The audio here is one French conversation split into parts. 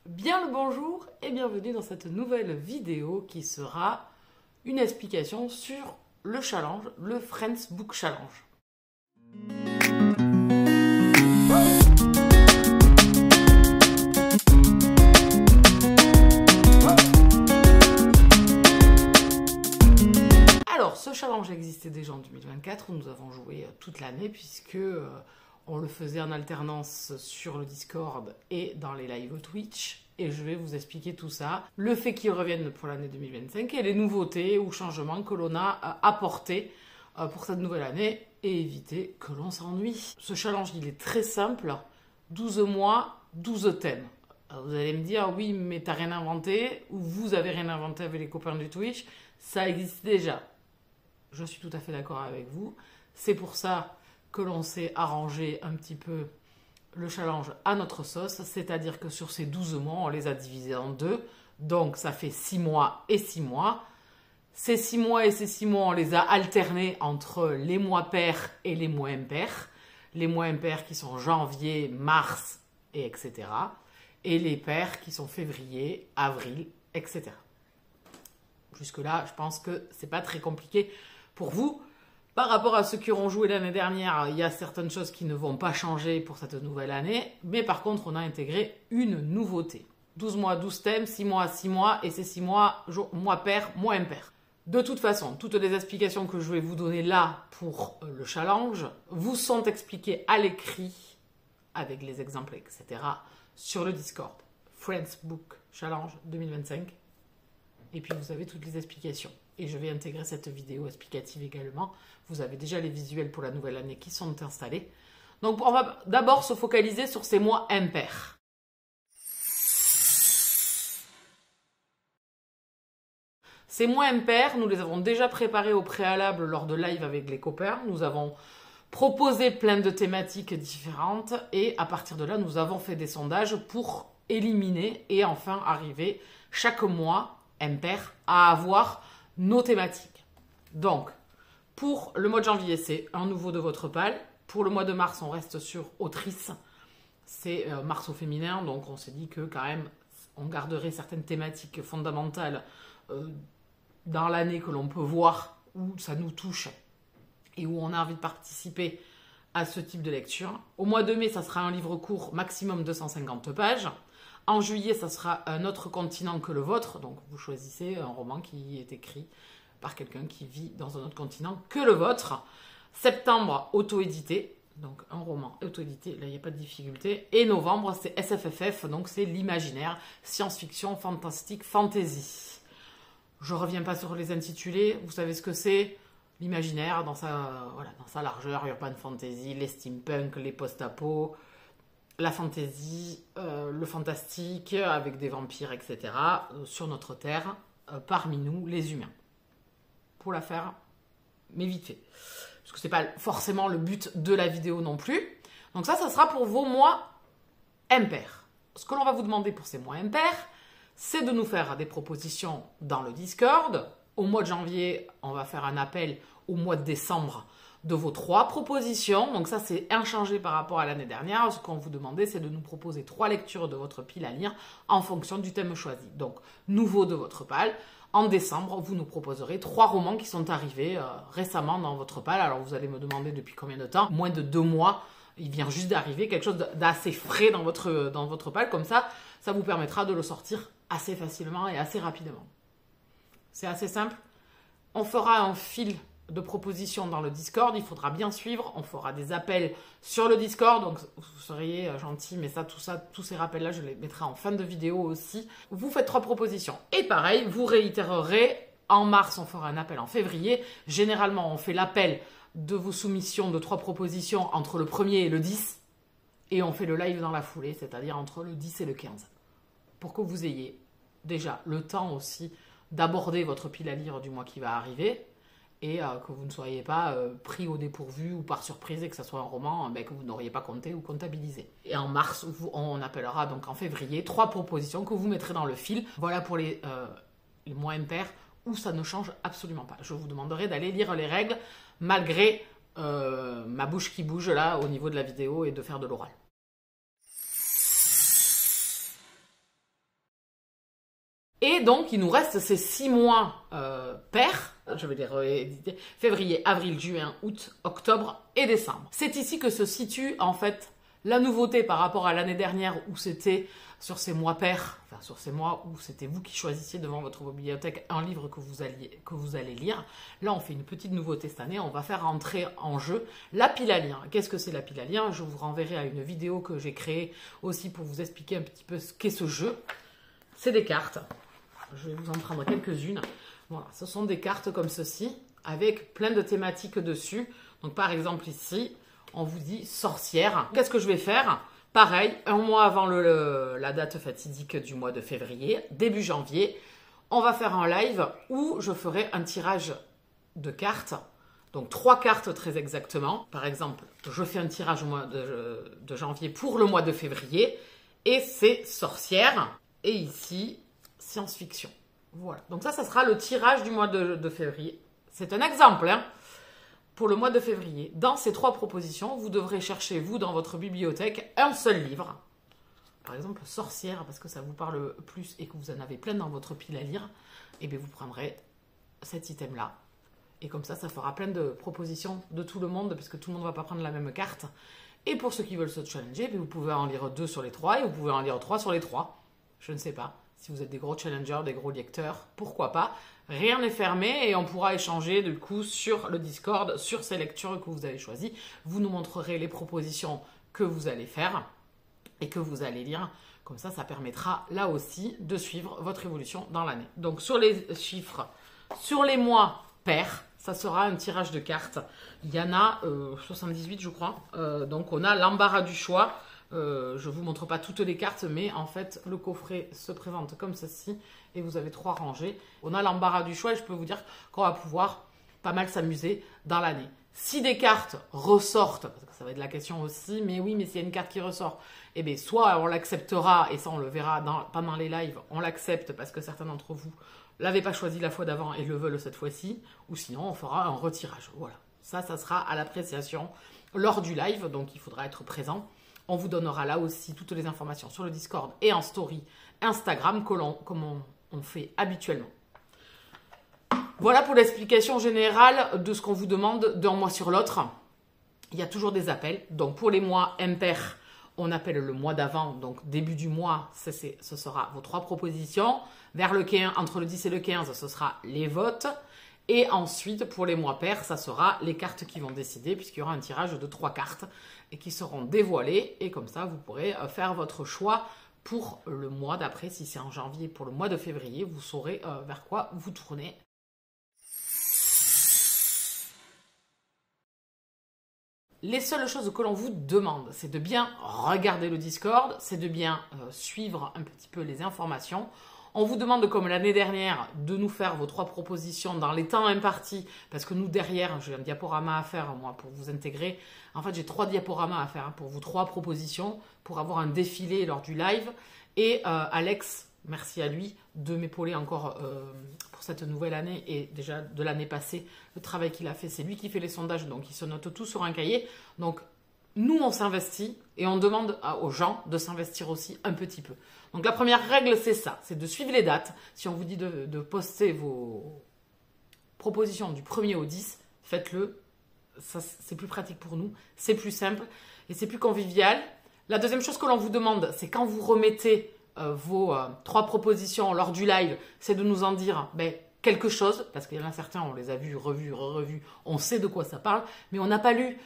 Bien le bonjour et bienvenue dans cette nouvelle vidéo qui sera une explication sur le challenge, le Friends Book Challenge. Alors, ce challenge existait déjà en 2024, où nous avons joué toute l'année puisque on le faisait en alternance sur le Discord et dans les lives Twitch. Et je vais vous expliquer tout ça, le fait qu'il revienne pour l'année 2025 et les nouveautés ou changements que l'on a apportés pour cette nouvelle année et éviter que l'on s'ennuie. Ce challenge, il est très simple, 12 mois, 12 thèmes. Alors vous allez me dire, oui, mais t'as rien inventé, ou vous avez rien inventé avec les copains du Twitch, ça existe déjà. Je suis tout à fait d'accord avec vous. C'est pour ça que l'on s'est arrangé un petit peu le challenge à notre sauce, c'est-à-dire que sur ces 12 mois, on les a divisés en deux. Donc, ça fait 6 mois et 6 mois. Ces 6 mois et ces 6 mois, on les a alternés entre les mois pairs et les mois impairs. Les mois impairs qui sont janvier, mars, et etc. Et les pairs qui sont février, avril, etc. Jusque-là, je pense que c'est pas très compliqué pour vous. Par rapport à ceux qui auront joué l'année dernière, il y a certaines choses qui ne vont pas changer pour cette nouvelle année. Mais par contre, on a intégré une nouveauté. 12 mois, 12 thèmes, 6 mois, 6 mois. Et ces 6 mois, mois pairs, mois impairs. De toute façon, toutes les explications que je vais vous donner là pour le challenge vous sont expliquées à l'écrit, avec les exemples, etc. sur le Discord. Friends Book Challenge 2025. Et puis vous avez toutes les explications. Et je vais intégrer cette vidéo explicative également. Vous avez déjà les visuels pour la nouvelle année qui sont installés. Donc on va d'abord se focaliser sur ces mois impairs. Ces mois impairs, nous les avons déjà préparés au préalable lors de live avec les copains. Nous avons proposé plein de thématiques différentes. Et à partir de là, nous avons fait des sondages pour éliminer et enfin arriver chaque mois impair à avoir nos thématiques. Donc, pour le mois de janvier, c'est un nouveau de votre pal. Pour le mois de mars, on reste sur autrice. C'est mars au féminin, donc on s'est dit que quand même, on garderait certaines thématiques fondamentales dans l'année que l'on peut voir, où ça nous touche et où on a envie de participer à ce type de lecture. Au mois de mai, ça sera un livre court, maximum 250 pages. En juillet, ça sera un autre continent que le vôtre. Donc, vous choisissez un roman qui est écrit par quelqu'un qui vit dans un autre continent que le vôtre. Septembre, auto-édité. Donc, un roman auto-édité. Là, il n'y a pas de difficulté. Et novembre, c'est SFFF. Donc, c'est l'imaginaire, science-fiction, fantastique, fantasy. Je ne reviens pas sur les intitulés. Vous savez ce que c'est? L'imaginaire dans sa largeur. Urban fantasy, les steampunk, les post-apo, la fantasy, le fantastique, avec des vampires, etc., sur notre terre, parmi nous, les humains. Pour la faire, mais vite fait. Parce que ce n'est pas forcément le but de la vidéo non plus. Donc ça sera pour vos mois impairs. Ce que l'on va vous demander pour ces mois impairs, c'est de nous faire des propositions dans le Discord. Au mois de janvier, on va faire un appel au mois de décembre de vos 3 propositions. Donc ça, c'est inchangé par rapport à l'année dernière. Ce qu'on vous demandait, c'est de nous proposer 3 lectures de votre pile à lire en fonction du thème choisi. Donc, nouveau de votre pile. En décembre, vous nous proposerez 3 romans qui sont arrivés récemment dans votre pile. Alors, vous allez me demander depuis combien de temps? Moins de 2 mois. Il vient juste d'arriver, quelque chose d'assez frais dans votre pile. Comme ça, ça vous permettra de le sortir assez facilement et assez rapidement. C'est assez simple. On fera un fil de propositions dans le Discord, il faudra bien suivre, on fera des appels sur le Discord, donc vous seriez gentils, mais tous ces rappels-là, je les mettrai en fin de vidéo aussi. Vous faites 3 propositions. Et pareil, vous réitérerez, en mars, on fera un appel en février. Généralement, on fait l'appel de vos soumissions de 3 propositions entre le 1er et le 10, et on fait le live dans la foulée, c'est-à-dire entre le 10 et le 15, pour que vous ayez déjà le temps aussi d'aborder votre pile à lire du mois qui va arriver, et que vous ne soyez pas pris au dépourvu ou par surprise et que ce soit un roman que vous n'auriez pas compté ou comptabilisé. Et en mars, on appellera donc en février 3 propositions que vous mettrez dans le fil. Voilà pour les mois impairs où ça ne change absolument pas. Je vous demanderai d'aller lire les règles malgré ma bouche qui bouge là au niveau de la vidéo et de faire de l'oral. Et donc, il nous reste ces 6 mois pairs, je vais les rééditer, février, avril, juin, août, octobre et décembre. C'est ici que se situe, en fait, la nouveauté par rapport à l'année dernière où c'était sur ces mois pairs, enfin sur ces mois où c'était vous qui choisissiez devant votre bibliothèque un livre que vous allez lire. Là, on fait une petite nouveauté cette année, on va faire entrer en jeu la pile à lire. Qu'est-ce que c'est la pile à lire? Je vous renverrai à une vidéo que j'ai créée aussi pour vous expliquer un petit peu ce qu'est ce jeu. C'est des cartes. Je vais vous en prendre quelques-unes. Voilà, ce sont des cartes comme ceci, avec plein de thématiques dessus. Donc par exemple ici, on vous dit sorcière. Qu'est-ce que je vais faire? Pareil, un mois avant la date fatidique du mois de février, début janvier, on va faire un live où je ferai un tirage de cartes. Donc 3 cartes très exactement. Par exemple, je fais un tirage au mois de janvier pour le mois de février. Et c'est sorcière. Et ici, science-fiction. Voilà. Donc ça sera le tirage du mois de février. C'est un exemple, hein. Pour le mois de février, dans ces 3 propositions, vous devrez chercher, vous, dans votre bibliothèque, un seul livre. Par exemple, sorcière, parce que ça vous parle plus et que vous en avez plein dans votre pile à lire. Et bien, vous prendrez cet item-là. Et comme ça fera plein de propositions de tout le monde, puisque tout le monde ne va pas prendre la même carte. Et pour ceux qui veulent se challenger, vous pouvez en lire 2 sur les 3 et vous pouvez en lire 3 sur les 3. Je ne sais pas. Si vous êtes des gros challengers, des gros lecteurs, pourquoi pas. Rien n'est fermé et on pourra échanger du coup sur le Discord, sur ces lectures que vous avez choisies. Vous nous montrerez les propositions que vous allez faire et que vous allez lire. Comme ça permettra là aussi de suivre votre évolution dans l'année. Donc sur les chiffres, sur les mois pairs, ça sera un tirage de cartes. Il y en a 78 je crois. Donc on a l'embarras du choix. Je ne vous montre pas toutes les cartes, mais en fait, le coffret se présente comme ceci et vous avez 3 rangées. On a l'embarras du choix et je peux vous dire qu'on va pouvoir pas mal s'amuser dans l'année. Si des cartes ressortent, parce que ça va être la question aussi, mais oui, mais s'il y a une carte qui ressort, eh bien, soit on l'acceptera, et ça on le verra pendant les lives, on l'accepte parce que certains d'entre vous l'avaient pas choisi la fois d'avant et le veulent cette fois-ci, ou sinon on fera un retirage. Voilà, ça sera à l'appréciation lors du live, donc il faudra être présent. On vous donnera là aussi toutes les informations sur le Discord et en story Instagram comme on fait habituellement. Voilà pour l'explication générale de ce qu'on vous demande d'un mois sur l'autre. Il y a toujours des appels. Donc pour les mois impairs, on appelle le mois d'avant. Donc début du mois, ce sera vos 3 propositions. Vers le 15, entre le 10 et le 15, ce sera les votes. Et ensuite, pour les mois pairs, ça sera les cartes qui vont décider, puisqu'il y aura un tirage de 3 cartes et qui seront dévoilées. Et comme ça, vous pourrez faire votre choix pour le mois d'après. Si c'est en janvier, pour le mois de février, vous saurez vers quoi vous tournez. Les seules choses que l'on vous demande, c'est de bien regarder le Discord, c'est de bien suivre un petit peu les informations. On vous demande, comme l'année dernière, de nous faire vos 3 propositions dans les temps impartis, parce que nous, derrière, j'ai un diaporama à faire, moi, pour vous intégrer. En fait, j'ai 3 diaporamas à faire pour vos 3 propositions, pour avoir un défilé lors du live. Et Alex, merci à lui, de m'épauler encore pour cette nouvelle année, et déjà de l'année passée, le travail qu'il a fait, c'est lui qui fait les sondages, donc il se note tout sur un cahier. Donc, nous, on s'investit et on demande aux gens de s'investir aussi un petit peu. Donc la première règle, c'est ça, c'est de suivre les dates. Si on vous dit de poster vos propositions du 1er au 10, faites-le. C'est plus pratique pour nous, c'est plus simple et c'est plus convivial. La deuxième chose que l'on vous demande, c'est quand vous remettez vos 3 propositions lors du live, c'est de nous en dire quelque chose, parce qu'il y en a certains, on les a vus, revus, on sait de quoi ça parle, mais on n'a pas lu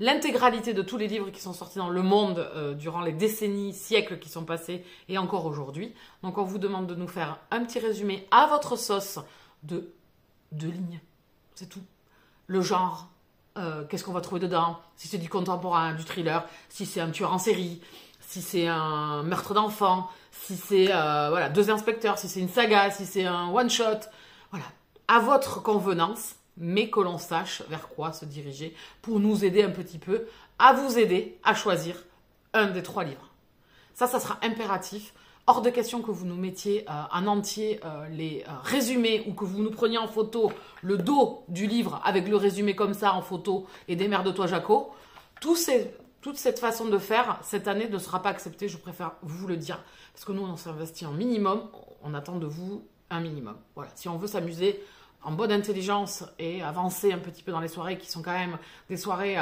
l'intégralité de tous les livres qui sont sortis dans le monde durant les décennies, siècles qui sont passés et encore aujourd'hui. Donc on vous demande de nous faire un petit résumé à votre sauce de 2 lignes, c'est tout. Le genre, qu'est-ce qu'on va trouver dedans, si c'est du contemporain, du thriller, si c'est un tueur en série, si c'est un meurtre d'enfant, si c'est 2 inspecteurs, si c'est une saga, si c'est un one-shot. Voilà, à votre convenance, mais que l'on sache vers quoi se diriger pour nous aider un petit peu, à vous aider à choisir un des 3 livres. Ça sera impératif. Hors de question que vous nous mettiez en entier les résumés ou que vous nous preniez en photo le dos du livre avec le résumé comme ça en photo et démerde-toi Jaco. Toute cette façon de faire, cette année ne sera pas acceptée, je préfère vous le dire. Parce que nous, on s'investit en minimum, On attend de vous un minimum. Voilà. Si on veut s'amuser en bonne intelligence et avancer un petit peu dans les soirées qui sont quand même des soirées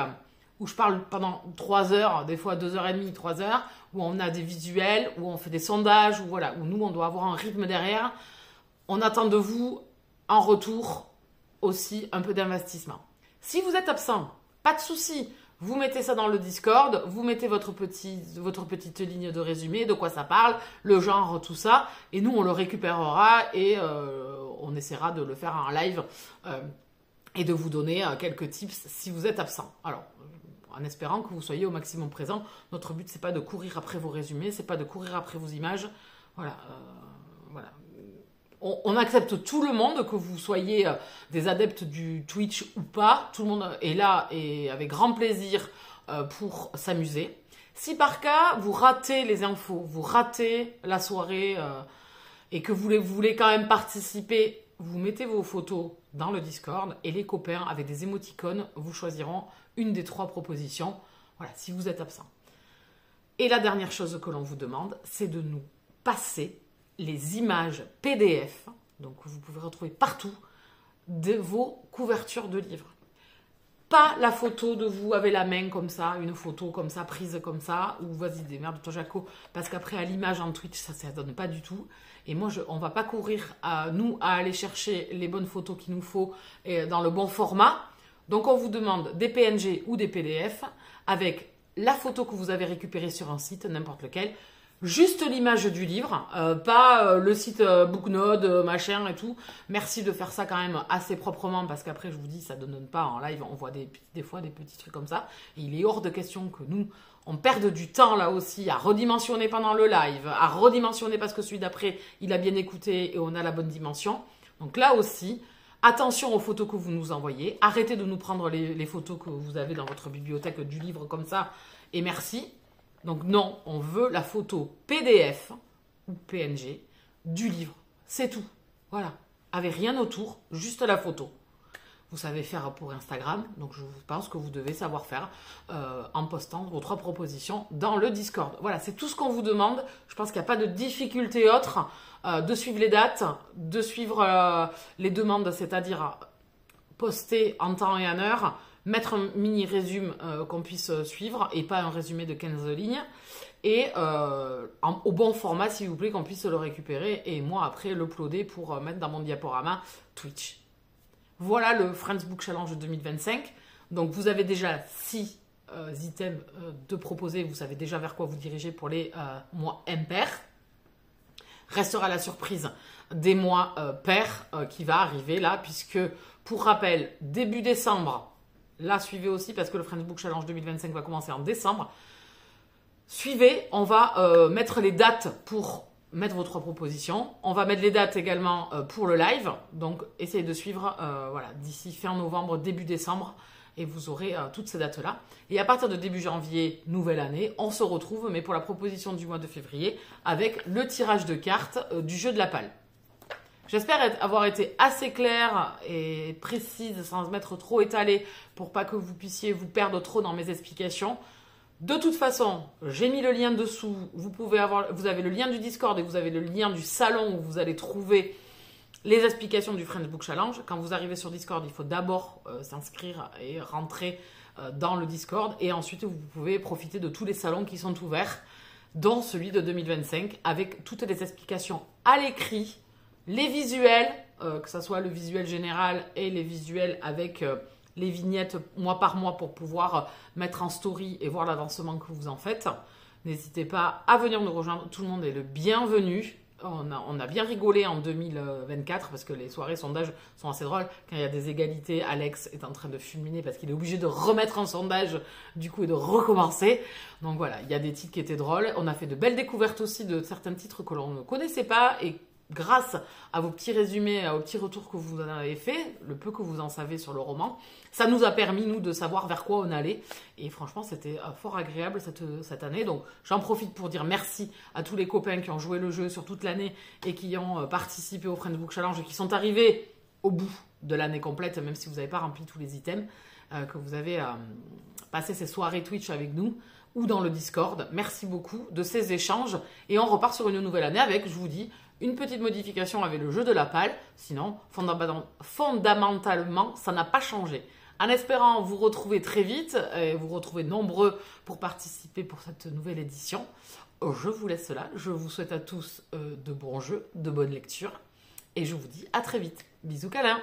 où je parle pendant 3 heures, des fois 2h30, 3 heures, où on a des visuels, où on fait des sondages, où, voilà, où nous, on doit avoir un rythme derrière. On attend de vous, en retour, aussi un peu d'investissement. Si vous êtes absent, pas de souci. Vous mettez ça dans le Discord, vous mettez votre petite ligne de résumé, de quoi ça parle, le genre, tout ça, et nous, on le récupérera et on essaiera de le faire en live et de vous donner quelques tips si vous êtes absent. Alors, en espérant que vous soyez au maximum présent. Notre but, c'est pas de courir après vos résumés, c'est pas de courir après vos images. Voilà. Voilà. On accepte tout le monde, que vous soyez des adeptes du Twitch ou pas. Tout le monde est là et avec grand plaisir pour s'amuser. Si par cas, vous ratez les infos, vous ratez la soirée et que vous voulez quand même participer, vous mettez vos photos dans le Discord et les copains avec des émoticônes vous choisiront une des 3 propositions. Voilà, si vous êtes absent. Et la dernière chose que l'on vous demande, c'est de nous passer les images PDF, donc vous pouvez retrouver partout, de vos couvertures de livres. Pas la photo de vous avec la main comme ça, une photo comme ça, prise comme ça, ou vas-y, démerde-toi Jaco, parce qu'après à l'image en Twitch, ça ne donne pas du tout. Et moi, on ne va pas courir à aller chercher les bonnes photos qu'il nous faut dans le bon format. Donc on vous demande des PNG ou des PDF avec la photo que vous avez récupérée sur un site, n'importe lequel, juste l'image du livre, pas le site Booknode, machin et tout. Merci de faire ça quand même assez proprement parce qu'après, je vous dis, ça ne donne pas en live. On voit des fois des petits trucs comme ça. Et il est hors de question que nous, on perde du temps là aussi à redimensionner pendant le live, à redimensionner parce que celui d'après, il a bien écouté et on a la bonne dimension. Donc là aussi, attention aux photos que vous nous envoyez. Arrêtez de nous prendre les photos que vous avez dans votre bibliothèque du livre comme ça. Et merci. Donc non, on veut la photo PDF ou PNG du livre. C'est tout. Voilà. Avec rien autour, juste la photo. Vous savez faire pour Instagram, donc je pense que vous devez savoir faire en postant vos 3 propositions dans le Discord. Voilà, c'est tout ce qu'on vous demande. Je pense qu'il n'y a pas de difficulté autre de suivre les dates, de suivre les demandes, c'est-à-dire poster en temps et en heure, mettre un mini résumé qu'on puisse suivre et pas un résumé de 15 lignes. Et au bon format, s'il vous plaît, qu'on puisse le récupérer et moi après l'uploader pour mettre dans mon diaporama Twitch. Voilà le Friends Book Challenge 2025. Donc vous avez déjà 6 items de proposer. Vous savez déjà vers quoi vous dirigez pour les mois impairs. Restera la surprise des mois pairs qui va arriver là, puisque pour rappel, début décembre, là suivez aussi parce que le Friends Book Challenge 2025 va commencer en décembre. Suivez, on va mettre les dates pour mettre vos 3 propositions. On va mettre les dates également pour le live. Donc, essayez de suivre voilà, d'ici fin novembre, début décembre. Et vous aurez toutes ces dates-là. Et à partir de début janvier, nouvelle année, on se retrouve, mais pour la proposition du mois de février, avec le tirage de cartes du jeu de la palle. J'espère avoir été assez claire et précise, sans m'être trop étalée, pour pas que vous puissiez vous perdre trop dans mes explications. De toute façon, j'ai mis le lien dessous. Vous avez le lien du Discord et vous avez le lien du salon où vous allez trouver les explications du Friends Book Challenge. Quand vous arrivez sur Discord, il faut d'abord s'inscrire et rentrer dans le Discord. Et ensuite, vous pouvez profiter de tous les salons qui sont ouverts, dont celui de 2025, avec toutes les explications à l'écrit, les visuels, que ce soit le visuel général et les visuels avec les vignettes mois par mois pour pouvoir mettre en story et voir l'avancement que vous en faites. N'hésitez pas à venir nous rejoindre. Tout le monde est le bienvenu. On a bien rigolé en 2024 parce que les soirées sondages sont assez drôles. Quand il y a des égalités, Alex est en train de fulminer parce qu'il est obligé de remettre un sondage du coup et de recommencer. Donc voilà, il y a des titres qui étaient drôles. On a fait de belles découvertes aussi de certains titres que l'on ne connaissait pas et grâce à vos petits résumés, aux petits retours que vous en avez fait, le peu que vous en savez sur le roman, ça nous a permis, nous, de savoir vers quoi on allait. Et franchement, c'était fort agréable cette année. Donc, j'en profite pour dire merci à tous les copains qui ont joué le jeu sur toute l'année et qui ont participé au Friends Book Challenge et qui sont arrivés au bout de l'année complète, même si vous n'avez pas rempli tous les items, que vous avez passé ces soirées Twitch avec nous. ou dans le Discord. Merci beaucoup de ces échanges et on repart sur une nouvelle année avec, je vous dis, une petite modification avec le jeu de la palle. Sinon, fondamentalement, ça n'a pas changé. En espérant vous retrouver très vite et vous retrouver nombreux pour participer pour cette nouvelle édition, je vous laisse là. Je vous souhaite à tous de bons jeux, de bonnes lectures et je vous dis à très vite. Bisous câlins.